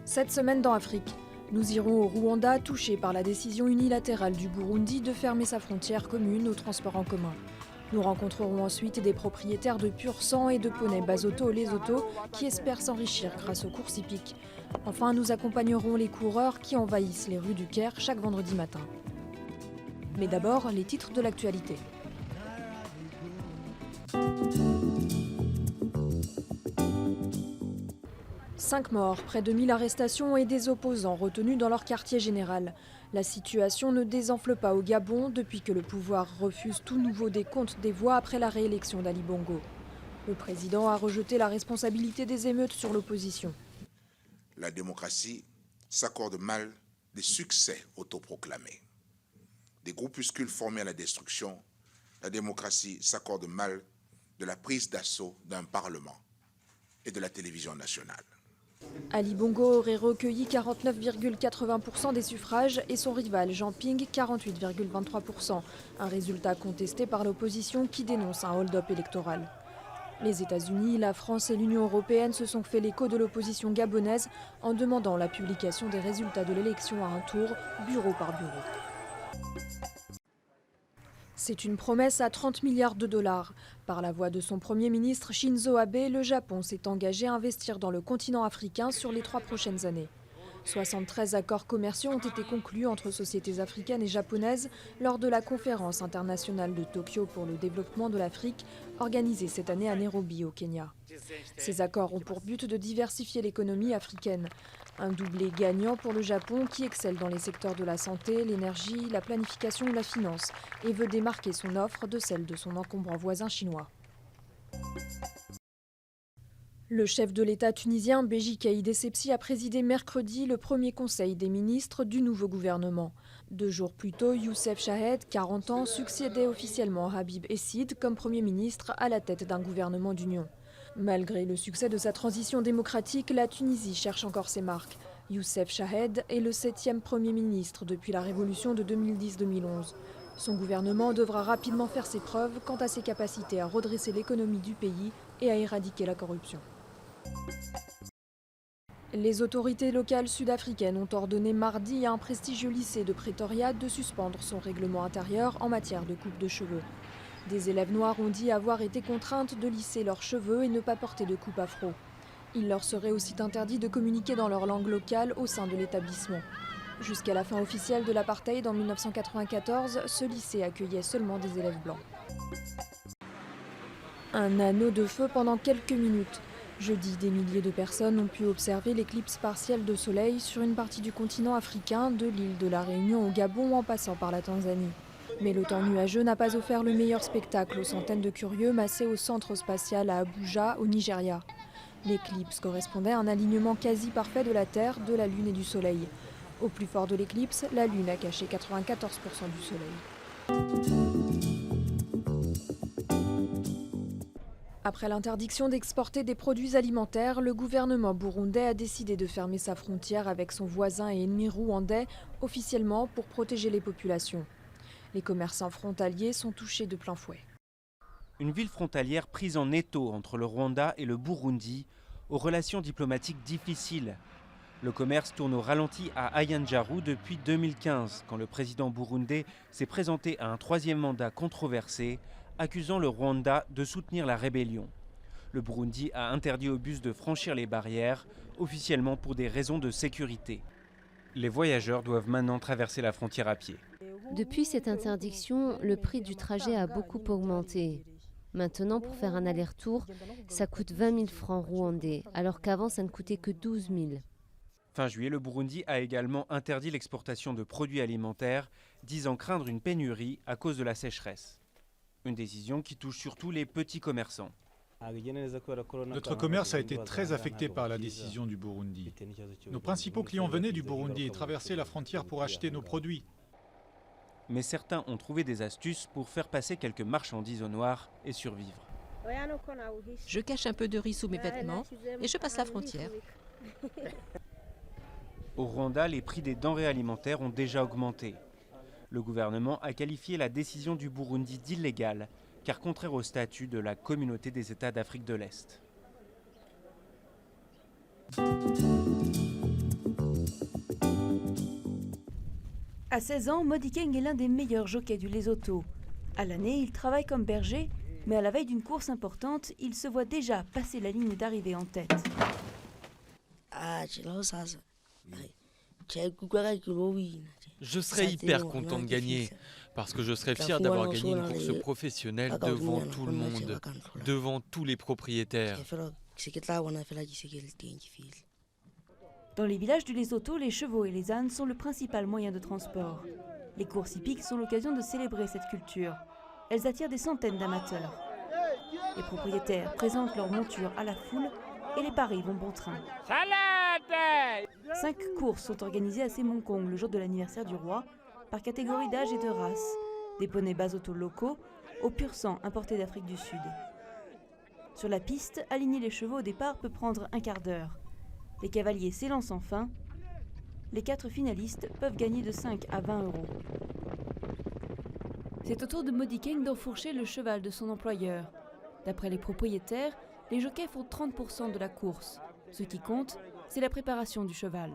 Cette semaine dans Afrique, nous irons au Rwanda, touché par la décision unilatérale du Burundi de fermer sa frontière commune au transport en commun. Nous rencontrerons ensuite des propriétaires de pur sang et de poneys Basoto-Lesotho qui espèrent s'enrichir grâce aux courses hippiques. Enfin, nous accompagnerons les coureurs qui envahissent les rues du Caire chaque vendredi matin. Mais d'abord, les titres de l'actualité. 5 morts, près de 1000 arrestations et des opposants retenus dans leur quartier général. La situation ne désenfle pas au Gabon depuis que le pouvoir refuse tout nouveau décompte des voix après la réélection d'Ali Bongo. Le président a rejeté la responsabilité des émeutes sur l'opposition. La démocratie s'accorde mal des succès autoproclamés. Des groupuscules formés à la destruction, la démocratie s'accorde mal de la prise d'assaut d'un parlement et de la télévision nationale. Ali Bongo aurait recueilli 49,80% des suffrages et son rival Jean Ping 48,23%. Un résultat contesté par l'opposition qui dénonce un hold-up électoral. Les États-Unis, la France et l'Union européenne se sont fait l'écho de l'opposition gabonaise en demandant la publication des résultats de l'élection à un tour, bureau par bureau. C'est une promesse à 30 milliards de dollars. Par la voix de son Premier ministre Shinzo Abe, le Japon s'est engagé à investir dans le continent africain sur les 3 prochaines années. 73 accords commerciaux ont été conclus entre sociétés africaines et japonaises lors de la conférence internationale de Tokyo pour le développement de l'Afrique, organisée cette année à Nairobi, au Kenya. Ces accords ont pour but de diversifier l'économie africaine. Un doublé gagnant pour le Japon qui excelle dans les secteurs de la santé, l'énergie, la planification ou la finance et veut démarquer son offre de celle de son encombrant voisin chinois. Le chef de l'État tunisien, Béji Caïd Essebsi, a présidé mercredi le premier conseil des ministres du nouveau gouvernement. 2 jours plus tôt, Youssef Chahed, 40 ans, succédait officiellement à Habib Essid comme Premier ministre à la tête d'un gouvernement d'union. Malgré le succès de sa transition démocratique, la Tunisie cherche encore ses marques. Youssef Chahed est le 7e Premier ministre depuis la révolution de 2010-2011. Son gouvernement devra rapidement faire ses preuves quant à ses capacités à redresser l'économie du pays et à éradiquer la corruption. Les autorités locales sud-africaines ont ordonné mardi à un prestigieux lycée de Pretoria de suspendre son règlement intérieur en matière de coupe de cheveux. Des élèves noirs ont dit avoir été contraintes de lisser leurs cheveux et ne pas porter de coupe afro. Il leur serait aussi interdit de communiquer dans leur langue locale au sein de l'établissement. Jusqu'à la fin officielle de l'apartheid en 1994, ce lycée accueillait seulement des élèves blancs. Un anneau de feu pendant quelques minutes. Jeudi, des milliers de personnes ont pu observer l'éclipse partielle de soleil sur une partie du continent africain, de l'île de la Réunion au Gabon en passant par la Tanzanie. Mais le temps nuageux n'a pas offert le meilleur spectacle aux centaines de curieux massés au centre spatial à Abuja, au Nigeria. L'éclipse correspondait à un alignement quasi parfait de la Terre, de la Lune et du Soleil. Au plus fort de l'éclipse, la Lune a caché 94% du Soleil. Après l'interdiction d'exporter des produits alimentaires, le gouvernement burundais a décidé de fermer sa frontière avec son voisin et ennemi rwandais, officiellement pour protéger les populations. Les commerçants frontaliers sont touchés de plein fouet. Une ville frontalière prise en étau entre le Rwanda et le Burundi, aux relations diplomatiques difficiles. Le commerce tourne au ralenti à Ayanjaru depuis 2015, quand le président burundais s'est présenté à un 3e mandat controversé, accusant le Rwanda de soutenir la rébellion. Le Burundi a interdit aux bus de franchir les barrières, officiellement pour des raisons de sécurité. Les voyageurs doivent maintenant traverser la frontière à pied. Depuis cette interdiction, le prix du trajet a beaucoup augmenté. Maintenant, pour faire un aller-retour, ça coûte 20 000 francs rwandais, alors qu'avant, ça ne coûtait que 12 000. Fin juillet, le Burundi a également interdit l'exportation de produits alimentaires, disant craindre une pénurie à cause de la sécheresse. Une décision qui touche surtout les petits commerçants. Notre commerce a été très affecté par la décision du Burundi. Nos principaux clients venaient du Burundi et traversaient la frontière pour acheter nos produits. Mais certains ont trouvé des astuces pour faire passer quelques marchandises au noir et survivre. Je cache un peu de riz sous mes vêtements et je passe la frontière. Au Rwanda, les prix des denrées alimentaires ont déjà augmenté. Le gouvernement a qualifié la décision du Burundi d'illégale, car contraire au statut de la communauté des États d'Afrique de l'Est. À 16 ans, Mody Keng est l'un des meilleurs jockeys du Lesotho. À l'année, il travaille comme berger, mais à la veille d'une course importante, il se voit déjà passer la ligne d'arrivée en tête. Je serais hyper content de gagner, parce que je serais fier d'avoir gagné une course professionnelle devant tout le monde, devant tous les propriétaires. Dans les villages du Lesotho, les chevaux et les ânes sont le principal moyen de transport. Les courses hippiques sont l'occasion de célébrer cette culture. Elles attirent des centaines d'amateurs. Les propriétaires présentent leurs montures à la foule et les paris vont bon train. 5 courses sont organisées à Semongkong le jour de l'anniversaire du roi, par catégorie d'âge et de race, des poneys Basotho locaux au pur sang importé d'Afrique du Sud. Sur la piste, aligner les chevaux au départ peut prendre un quart d'heure. Les cavaliers s'élancent enfin. Les 4 finalistes peuvent gagner de 5 à 20 euros. C'est au tour de Mody Keng d'enfourcher le cheval de son employeur. D'après les propriétaires, les jockeys font 30% de la course. Ce qui compte, c'est la préparation du cheval.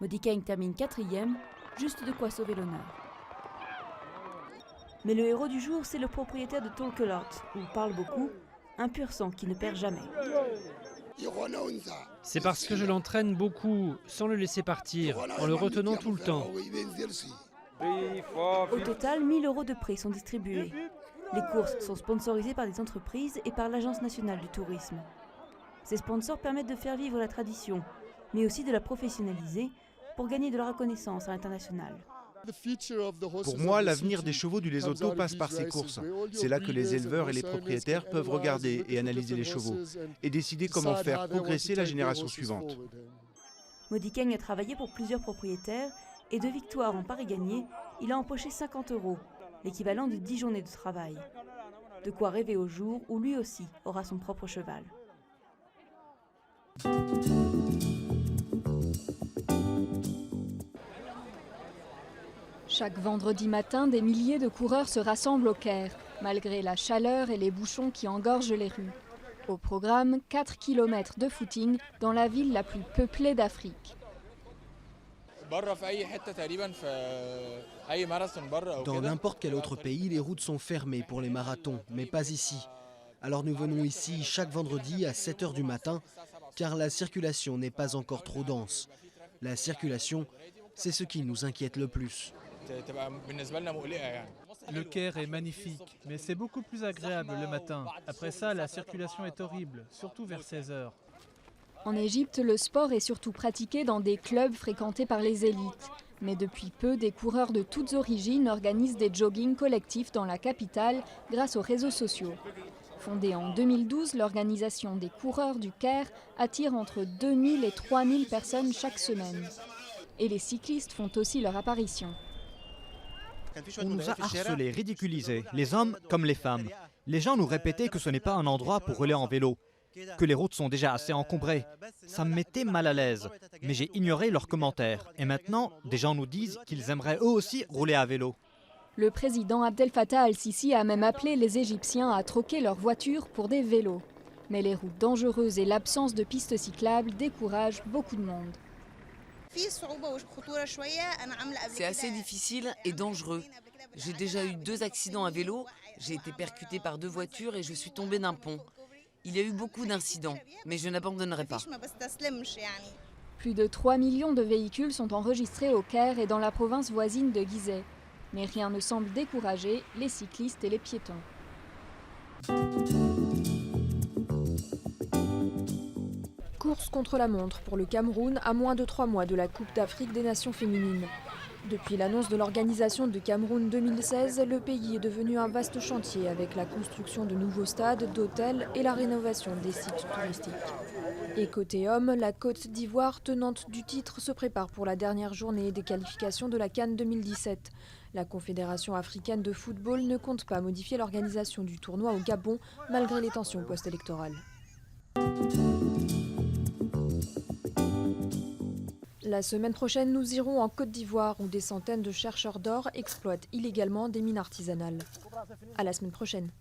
Mody Keng termine 4e, juste de quoi sauver l'honneur. Mais le héros du jour, c'est le propriétaire de Tolkelot, où parle beaucoup, un pur sang qui ne perd jamais. C'est parce que je l'entraîne beaucoup, sans le laisser partir, en le retenant tout le temps. Au total, 1 000 euros de prix sont distribués. Les courses sont sponsorisées par des entreprises et par l'Agence nationale du tourisme. Ces sponsors permettent de faire vivre la tradition, mais aussi de la professionnaliser pour gagner de la reconnaissance à l'international. Pour moi, l'avenir des chevaux du Lesotho passe par ces courses. C'est là que les éleveurs et les propriétaires peuvent regarder et analyser les chevaux et décider comment faire progresser la génération suivante. Mody Keng a travaillé pour plusieurs propriétaires et de victoires en paris gagnés, il a empoché 50 euros, l'équivalent de 10 journées de travail. De quoi rêver au jour où lui aussi aura son propre cheval. Chaque vendredi matin, des milliers de coureurs se rassemblent au Caire, malgré la chaleur et les bouchons qui engorgent les rues. Au programme, 4 km de footing dans la ville la plus peuplée d'Afrique. Dans n'importe quel autre pays, les routes sont fermées pour les marathons, mais pas ici. Alors nous venons ici chaque vendredi à 7 h du matin, car la circulation n'est pas encore trop dense. La circulation, c'est ce qui nous inquiète le plus. Le Caire est magnifique, mais c'est beaucoup plus agréable le matin. Après ça, la circulation est horrible, surtout vers 16 h. En Égypte, le sport est surtout pratiqué dans des clubs fréquentés par les élites. Mais depuis peu, des coureurs de toutes origines organisent des joggings collectifs dans la capitale grâce aux réseaux sociaux. Fondée en 2012, l'organisation des coureurs du Caire attire entre 2000 et 3000 personnes chaque semaine. Et les cyclistes font aussi leur apparition. On nous a harcelés, ridiculisés, les hommes comme les femmes. Les gens nous répétaient que ce n'est pas un endroit pour rouler en vélo, que les routes sont déjà assez encombrées. Ça me mettait mal à l'aise, mais j'ai ignoré leurs commentaires. Et maintenant, des gens nous disent qu'ils aimeraient eux aussi rouler à vélo. Le président Abdel Fattah al-Sisi a même appelé les Égyptiens à troquer leurs voitures pour des vélos. Mais les routes dangereuses et l'absence de pistes cyclables découragent beaucoup de monde. C'est assez difficile et dangereux. J'ai déjà eu 2 accidents à vélo, j'ai été percutée par 2 voitures et je suis tombée d'un pont. Il y a eu beaucoup d'incidents, mais je n'abandonnerai pas. Plus de 3 millions de véhicules sont enregistrés au Caire et dans la province voisine de Gizeh. Mais rien ne semble décourager les cyclistes et les piétons. Course contre la montre pour le Cameroun à moins de 3 mois de la Coupe d'Afrique des Nations féminines. Depuis l'annonce de l'organisation de Cameroun 2016, le pays est devenu un vaste chantier avec la construction de nouveaux stades, d'hôtels et la rénovation des sites touristiques. Et côté hommes, la Côte d'Ivoire, tenante du titre, se prépare pour la dernière journée des qualifications de la CAN 2017. La Confédération africaine de football ne compte pas modifier l'organisation du tournoi au Gabon malgré les tensions post-électorales. La semaine prochaine, nous irons en Côte d'Ivoire où des centaines de chercheurs d'or exploitent illégalement des mines artisanales. À la semaine prochaine.